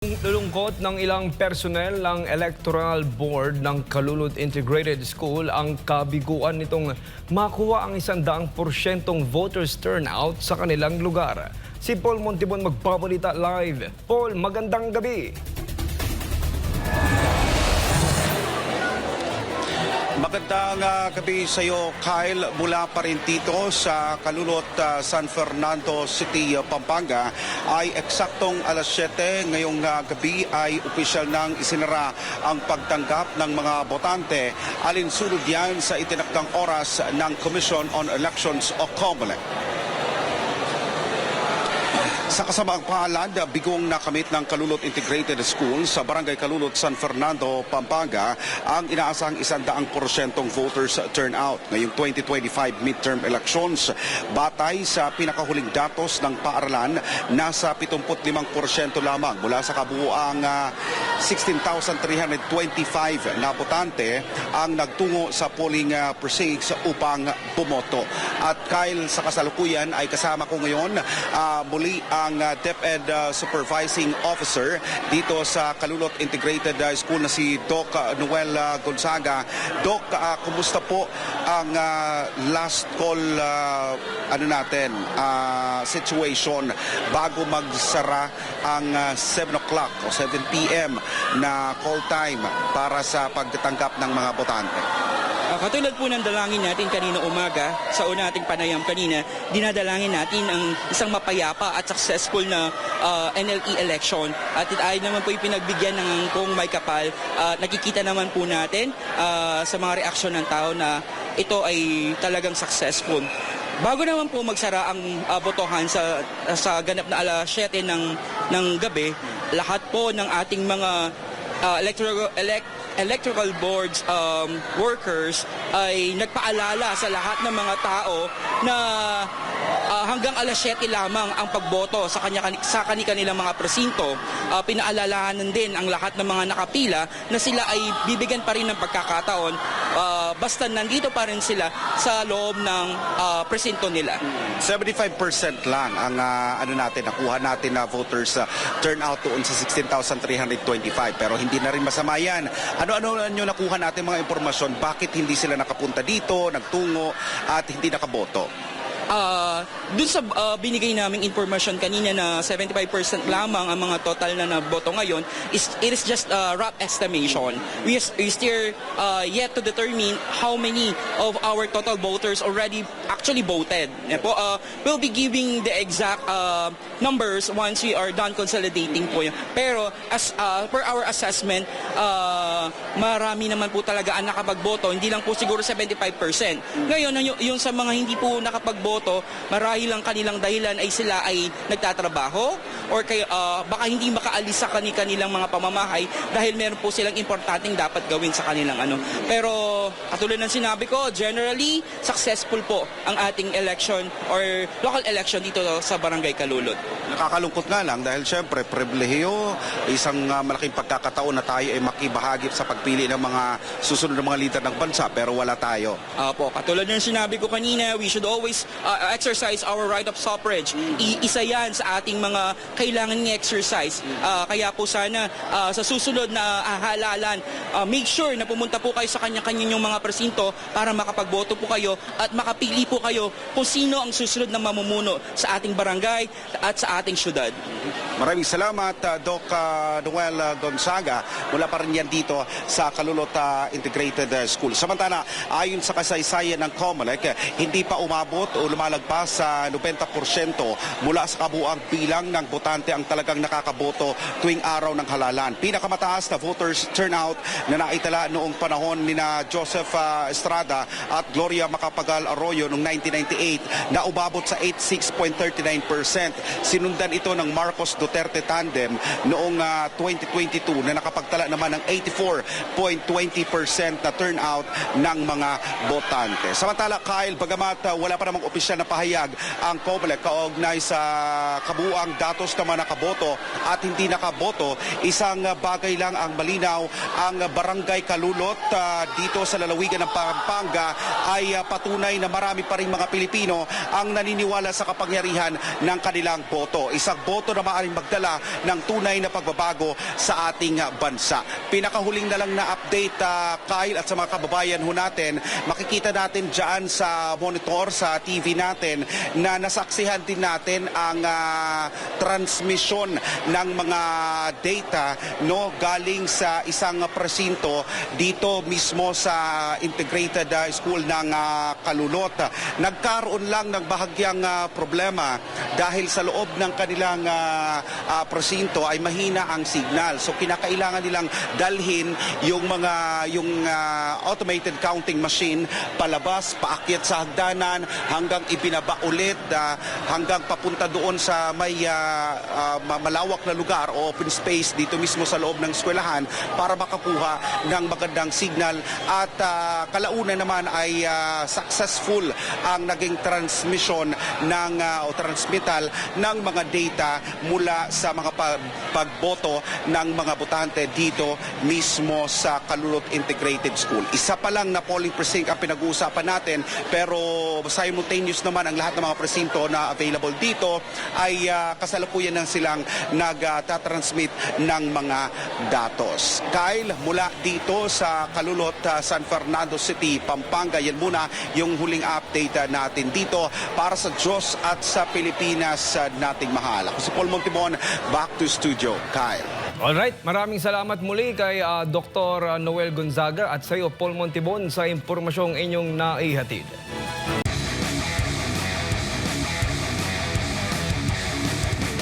Lulungkot ng ilang personnel ng Electoral Board ng Calulod Integrated School ang kabiguan nitong makuha ang 100% voters turnout sa kanilang lugar. Si Paul Montibon magbabalita live. Paul, magandang gabi. Magandang gabi sa iyo, Kyle. Mula pa rin dito sa Calulod, San Fernando City, Pampanga ay eksaktong alas 7 ngayong gabi ay opisyal nang isinara ang pagtanggap ng mga botante. Alinsunod yan sa itinakdang oras ng Commission on Elections o COMELEC. Sa kasamaang palad, bigong nakamit ng Calulod Integrated School sa Barangay Calulod, San Fernando, Pampanga ang inaasahang 100% voters turnout ngayong 2025 midterm elections. Batay sa pinakahuling datos ng paaralan, nasa 75% lamang mula sa kabuuang 16,325 na botante ang nagtungo sa polling precincts upang bumoto. At Kyle, sa kasalukuyan ay kasama ko ngayon muli ang DepEd Supervising Officer dito sa Calulod Integrated School na si Doc Noel Gonzaga. Doc, kumusta po ang last call situation bago magsara ang 7 o'clock o 7 p.m. na call time para sa pagtanggap ng mga botante? Katulad po ng dalangin natin kanina umaga, sa una nating panayam kanina, dinadalangin natin ang isang mapayapa at successful na NLE election. At ay naman po yung pinagbigyan ng Angkong May Kapal. Nakikita naman po natin sa mga reaksyon ng tao na ito ay talagang successful. Bago naman po magsara ang botohan sa ganap na alas 7 ng gabi, lahat po ng ating mga electoral boards workers ay nagpaalala sa lahat ng mga tao na hanggang alas 7 lamang ang pagboto sa kanilang mga presinto. Pinaalalahanan din ang lahat ng mga nakapila na sila ay bibigyan pa rin ng pagkakataon basta nandito pa rin sila sa loob ng presinto nila. 75% lang ang nakuha natin na voters turnout doon sa 16,325, pero hindi na rin masama yan. Ano nyo nakuha natin mga impormasyon? Bakit hindi sila nakapunta dito, nagtungo at hindi nakaboto? Dun sa binigay naming informasyon kanina na 75% lamang ang mga total na naboto ngayon, it is just a rough estimation. We still yet to determine how many of our total voters already actually voted. We'll be giving the exact numbers once we are done consolidating po yun. Pero as per our assessment, marami naman po talaga ang nakapagboto, hindi lang po siguro 75%. Ngayon, yung sa mga hindi po nakapagboto, marahil ang kanilang dahilan ay sila ay nagtatrabaho or baka hindi makaalis sa kanilang mga pamamahay dahil meron po silang importanteng dapat gawin sa kanilang Pero katulad ng sinabi ko, generally successful po ang ating election or local election dito sa Barangay Calulod. Nakakalungkot nga lang dahil syempre pribilehiyo, isang malaking pagkakataon na tayo ay makibahagi sa pagpili ng mga susunod na mga leader ng bansa, pero wala tayo. Katulad ng sinabi ko kanina, we should always exercise our right of suffrage. Isa yan sa ating mga kailangan ng exercise. Kaya po sana sa susunod na halalan, make sure na pumunta po kayo sa kanya-kanyang mga presinto para makapagboto po kayo at makapili po kayo kung sino ang susunod na mamumuno sa ating barangay at sa ating syudad. Maraming salamat, Doc Noel Gonzaga. Mula pa rin yan dito sa Calulod Integrated School. Samantala, ayon sa kasaysayan ng COMELEC, hindi pa umabot o lumalagpas sa 90% mula sa kabuuang bilang ng botante ang talagang nakakaboto tuwing araw ng halalan. Pinakamataas na voters turnout na naitala noong panahon ni na Joseph Estrada at Gloria Macapagal Arroyo noong 1998 na umabot sa 86.39%. Sinundan ito ng Marcos Duterte tandem noong 2022 na nakapagtala naman ng 84.20% na turnout ng mga botante. Samantala, Kyle, bagamat wala pa namang opisyal na pahayag ang COMELEC kaugnay sa kabuuang datos na mga nakaboto at hindi nakaboto, isang bagay lang ang malinaw, ang Barangay Calulod dito sa lalawigan ng Pampanga ay patunay na marami pa rin mga Pilipino ang naniniwala sa kapangyarihan ng kanilang boto. ito, isang boto na maaaring magdala ng tunay na pagbabago sa ating bansa. Pinakahuling na lang na update, Kyle, at sa mga kababayan ho natin, makikita natin dyan sa monitor, sa TV natin, na nasaksihan din natin ang transmission ng mga data galing sa isang presinto dito mismo sa Integrated School ng Kalulot. Nagkaroon lang ng bahagyang problema dahil sa loob ng kanilang presinto ay mahina ang signal. So kinakailangan nilang dalhin yung automated counting machine palabas, paakyat sa hagdanan hanggang ibinaba ulit hanggang papunta doon sa may malawak na lugar o open space dito mismo sa loob ng eskwelahan para makakuha ng magandang signal at kalaunan naman ay successful ang naging transmission o transmittal ng mga data mula sa mga pagboto ng mga botante dito mismo sa Kalulot Integrated School. Isa pa lang na polling precinct ang pinag-uusapan natin pero simultaneous naman ang lahat ng mga presinto na available dito ay kasalukuyan ng silang nagtatransmit ng mga datos. Kyle, mula dito sa Kalulot, San Fernando City, Pampanga, yan muna yung huling update natin dito para sa Diyos at sa Pilipinas nating mahal. Ako si Paul Montibon, back to studio. Kyle. Alright, maraming salamat muli kay Dr. Noel Gonzaga at sa iyo, Paul Montibon, sa impormasyong inyong naihatid.